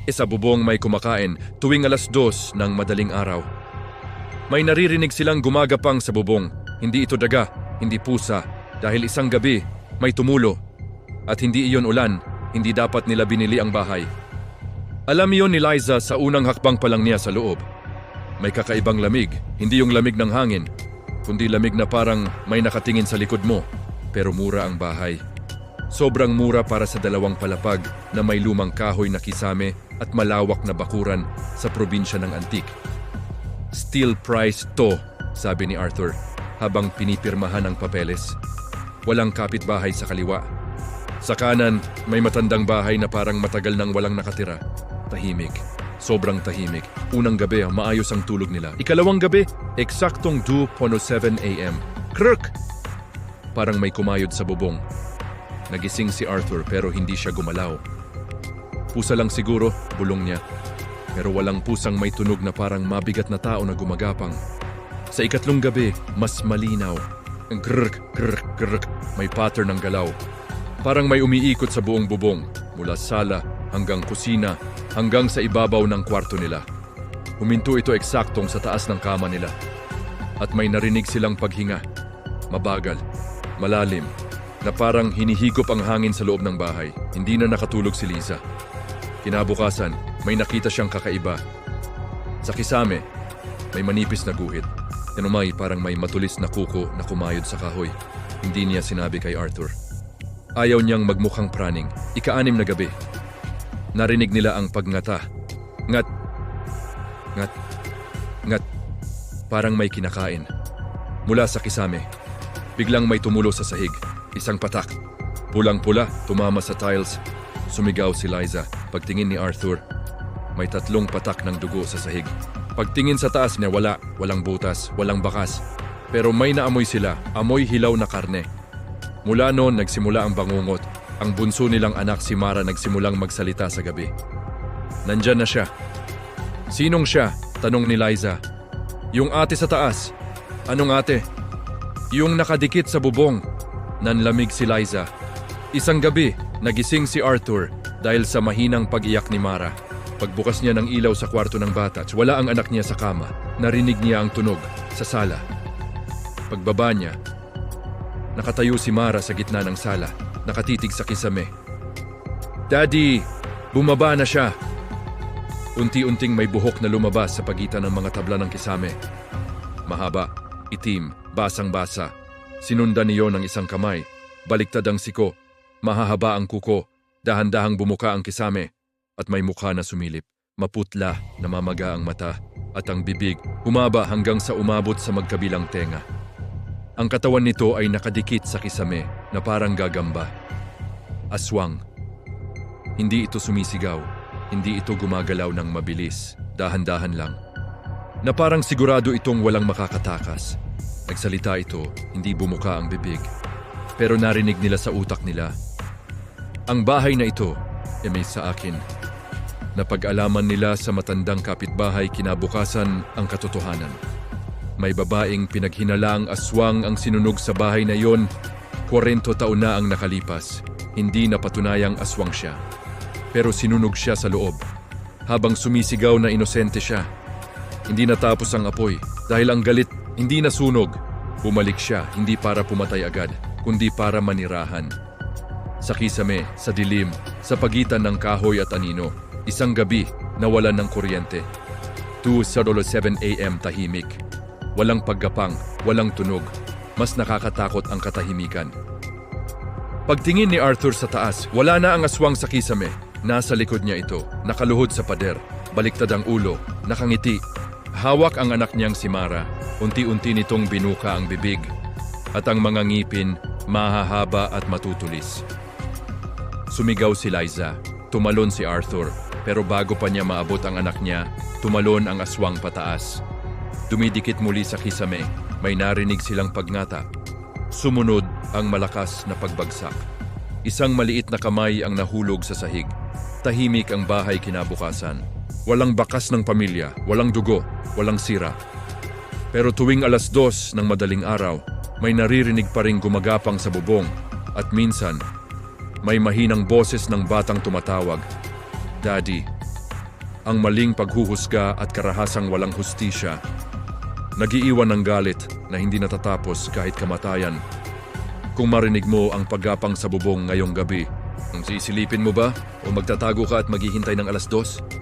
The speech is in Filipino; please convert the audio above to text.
Sa bubong may kumakain tuwing 2:00 ng madaling araw. May naririnig silang gumagapang sa bubong. Hindi ito daga, hindi pusa, dahil isang gabi may tumulo. At hindi iyon ulan, hindi dapat nila binili ang bahay. Alam iyon ni Liza sa unang hakbang pa lang niya sa loob. May kakaibang lamig, hindi yung lamig ng hangin, kundi lamig na parang may nakatingin sa likod mo. Pero mura ang bahay. Sobrang mura para sa 2 palapag na may lumang kahoy na kisame at malawak na bakuran sa probinsya ng Antique. Steal price to, sabi ni Arthur habang pinipirmahan ang papeles. Walang kapitbahay sa kaliwa. Sa kanan, may matandang bahay na parang matagal nang walang nakatira. Tahimik. Sobrang tahimik. Unang gabi, maayos ang tulog nila. Ikalawang gabi, eksaktong 2:07 a.m. Krrk! Parang may kumayod sa bubong. Nagising si Arthur pero hindi siya gumalaw. Pusa lang siguro, bulong niya. Pero walang pusang may tunog na parang mabigat na tao na gumagapang. Sa ikatlong gabi, mas malinaw. Grrk, grrk, grrk. May pattern ng galaw. Parang may umiikot sa buong bubong, mula sala hanggang kusina, hanggang sa ibabaw ng kwarto nila. Huminto ito eksaktong sa taas ng kama nila. At may narinig silang paghinga. Mabagal, malalim, na parang hinihigop ang hangin sa loob ng bahay. Hindi na nakatulog si Liza. Kinabukasan, may nakita siyang kakaiba. Sa kisame, may manipis na guhit. Tinumay parang may matulis na kuko na kumayod sa kahoy. Hindi niya sinabi kay Arthur. Ayaw niyang magmukhang praning. Ika-6 na gabi. Narinig nila ang pagngata. Ngat. Ngat. Ngat. Parang may kinakain. Mula sa kisame. Biglang may tumulo sa sahig. Isang patak. Pulang-pula, tumama sa tiles. Sumigaw si Liza. Pagtingin ni Arthur, may 3 patak ng dugo sa sahig. Pagtingin sa taas niya, walang butas, walang bakas. Pero may naamoy sila, amoy hilaw na karne. Mula noon, nagsimula ang bangungot. Ang bunso nilang anak si Mara nagsimulang magsalita sa gabi. Nandyan na siya. Sinong siya? Tanong ni Liza. Yung ate sa taas. Anong ate? Yung nakadikit sa bubong. Nanlamig si Liza. Isang gabi, nagising si Arthur dahil sa mahinang pag-iyak ni Mara. Pagbukas niya ng ilaw sa kwarto ng bata, wala ang anak niya sa kama. Narinig niya ang tunog sa sala. Pagbaba niya, nakatayo si Mara sa gitna ng sala, nakatitig sa kisame. Daddy, bumaba na siya. Unti-unting may buhok na lumabas sa pagitan ng mga tabla ng kisame. Mahaba, itim, basang-basa. Sinundan niyo ng isang kamay. Baliktad ang siko. Mahahaba ang kuko. Dahan-dahang bumuka ang kisame. At may mukha na sumilip. Maputla, namamaga ang mata. At ang bibig, humaba hanggang sa umabot sa magkabilang tenga. Ang katawan nito ay nakadikit sa kisame na parang gagamba. Aswang. Hindi ito sumisigaw. Hindi ito gumagalaw ng mabilis. Dahan-dahan lang. Na parang sigurado itong walang makakatakas. Nagsalita ito, hindi bumuka ang bibig. Pero narinig nila sa utak nila. Ang bahay na ito, may sa akin. Napag-alaman nila sa matandang kapitbahay kinabukasan ang katotohanan. May babaeng pinaghinalaang aswang ang sinunog sa bahay na yon. 40 taon na ang nakalipas. Hindi napatunayang aswang siya. Pero sinunog siya sa loob. Habang sumisigaw na inosente siya. Hindi natapos ang apoy dahil ang galit hindi nasunog. Bumalik siya hindi para pumatay agad, kundi para manirahan. Sa kisame, sa dilim, sa pagitan ng kahoy at anino, isang gabi nawalan ng kuryente. 2:07 a.m. tahimik. Walang paggapang, walang tunog. Mas nakakatakot ang katahimikan. Pagtingin ni Arthur sa taas, wala na ang aswang sa kisame. Nasa likod niya ito, nakaluhod sa pader, baliktad ang ulo, nakangiti. Hawak ang anak niyang si Mara. Unti-unti nitong binuka ang bibig. At ang mga ngipin, mahahaba at matutulis. Sumigaw si Liza. Tumalon si Arthur. Pero bago pa niya maabot ang anak niya, tumalon ang aswang pataas. Dumidikit muli sa kisame. May narinig silang pagngata. Sumunod ang malakas na pagbagsak. Isang maliit na kamay ang nahulog sa sahig. Tahimik ang bahay kinabukasan. Walang bakas ng pamilya, walang dugo, walang sira. Pero tuwing 2:00 ng madaling araw, may naririnig pa ring gumagapang sa bubong at minsan, may mahinang boses ng batang tumatawag, Daddy, ang maling paghuhusga at karahasang walang hustisya. Nagiiwan ng galit na hindi natatapos kahit kamatayan. Kung marinig mo ang paggapang sa bubong ngayong gabi, sisilipin mo ba o magtatago ka at maghihintay ng 2:00?